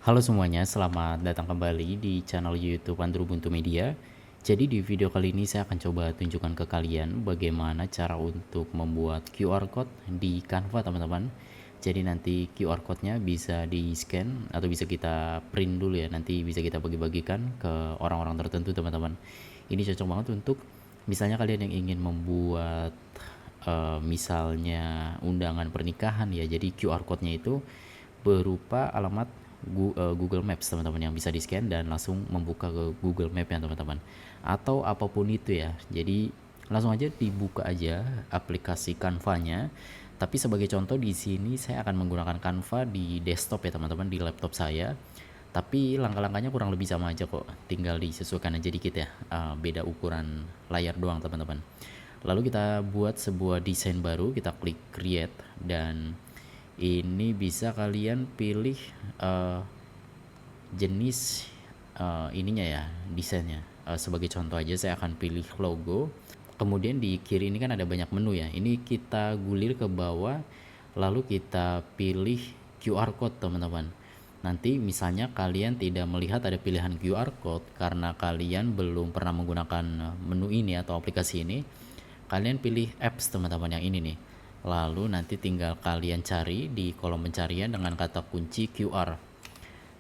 Halo semuanya, selamat datang kembali di channel YouTube Andrew Buntu Media. Jadi di video kali ini saya akan coba tunjukkan ke kalian bagaimana cara untuk membuat QR code di Canva, teman-teman. Jadi nanti QR code-nya bisa di-scan atau bisa kita print dulu ya. Nanti bisa kita bagi-bagikan ke orang-orang tertentu, teman-teman. Ini cocok banget untuk misalnya kalian yang ingin membuat misalnya undangan pernikahan ya. Jadi QR code-nya itu berupa alamat Google Maps, teman-teman, yang bisa di scan dan langsung membuka ke Google Map ya, teman-teman, atau apapun itu ya. Jadi langsung aja dibuka aja aplikasi Canva-nya. Tapi sebagai contoh di sini saya akan menggunakan Canva di desktop ya, teman-teman, di laptop saya. Tapi langkah-langkahnya kurang lebih sama aja kok, tinggal disesuaikan aja dikit ya, beda ukuran layar doang, teman-teman. Lalu kita buat sebuah desain baru, kita klik create, dan ini bisa kalian pilih uh, jenis ininya ya, desainnya. Sebagai contoh aja saya akan pilih logo. Kemudian di kiri ini kan ada banyak menu ya, ini kita gulir ke bawah, lalu kita pilih QR code, teman-teman. Nanti misalnya kalian tidak melihat ada pilihan QR code karena kalian belum pernah menggunakan menu ini atau aplikasi ini, kalian pilih apps, teman-teman, yang ini nih. Lalu nanti tinggal kalian cari di kolom pencarian dengan kata kunci QR.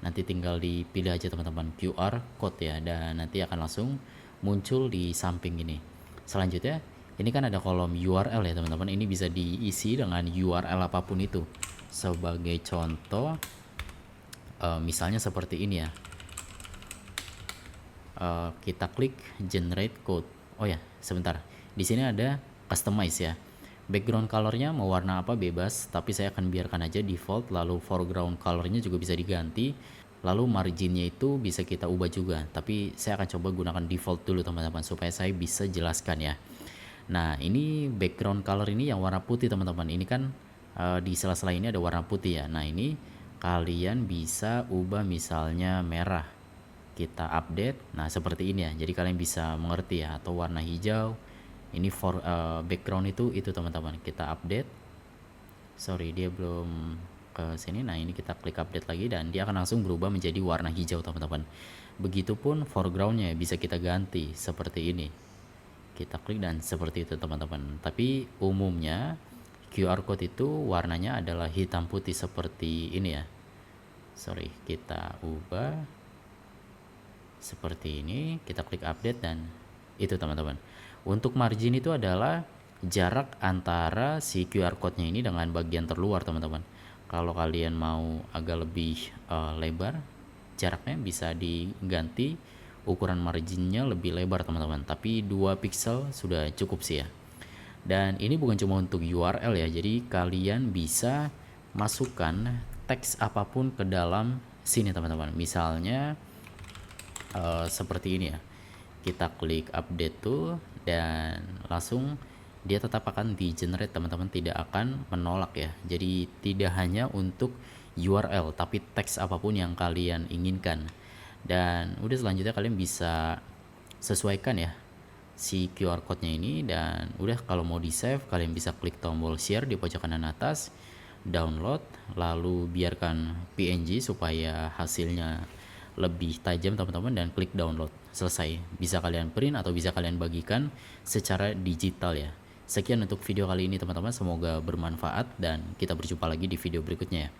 Nanti tinggal dipilih aja, teman-teman, QR code ya, dan nanti akan langsung muncul di samping ini. Selanjutnya ini kan ada kolom URL ya, teman-teman. Ini bisa diisi dengan URL apapun itu. Sebagai contoh misalnya seperti ini ya. Kita klik generate code. Oh ya, sebentar. Di sini ada customize ya. Background colornya mau warna apa bebas, tapi saya akan biarkan aja default. Lalu foreground colornya juga bisa diganti. Lalu marginnya itu bisa kita ubah juga, tapi saya akan coba gunakan default dulu, teman-teman, supaya saya bisa jelaskan ya. Nah, ini background color ini yang warna putih, teman-teman. Ini kan di sela-sela ini ada warna putih ya. Nah, ini kalian bisa ubah misalnya merah. Kita update. Nah, seperti ini ya. Jadi kalian bisa mengerti ya. Atau warna hijau. Ini for background itu teman-teman. Kita update. Sorry, dia belum ke sini. Nah, ini kita klik update lagi dan dia akan langsung berubah menjadi warna hijau, teman-teman. Begitupun foregroundnya bisa kita ganti seperti ini. Kita klik dan seperti itu, teman-teman. Tapi umumnya QR code itu warnanya adalah hitam putih seperti ini ya. Sorry, kita ubah seperti ini. Kita klik update dan itu, teman-teman. Untuk margin itu adalah jarak antara si QR code-nya ini dengan bagian terluar, teman-teman. Kalau kalian mau agak lebih lebar, jaraknya bisa diganti ukuran marginnya lebih lebar, teman-teman. Tapi 2 pixel sudah cukup sih ya. Dan ini bukan cuma untuk URL ya, jadi kalian bisa masukkan teks apapun ke dalam sini, teman-teman. Misalnya seperti ini ya. Kita klik update tuh dan langsung dia tetap akan di generate, teman-teman, tidak akan menolak ya. Jadi tidak hanya untuk URL tapi teks apapun yang kalian inginkan. Dan udah, selanjutnya kalian bisa sesuaikan ya si QR code-nya ini, dan udah, kalau mau di save kalian bisa klik tombol share di pojok kanan atas, download, lalu biarkan PNG supaya hasilnya lebih tajam, teman-teman, dan klik download. Selesai, bisa kalian print atau bisa kalian bagikan secara digital ya. Sekian untuk video kali ini, teman-teman, semoga bermanfaat dan kita berjumpa lagi di video berikutnya ya.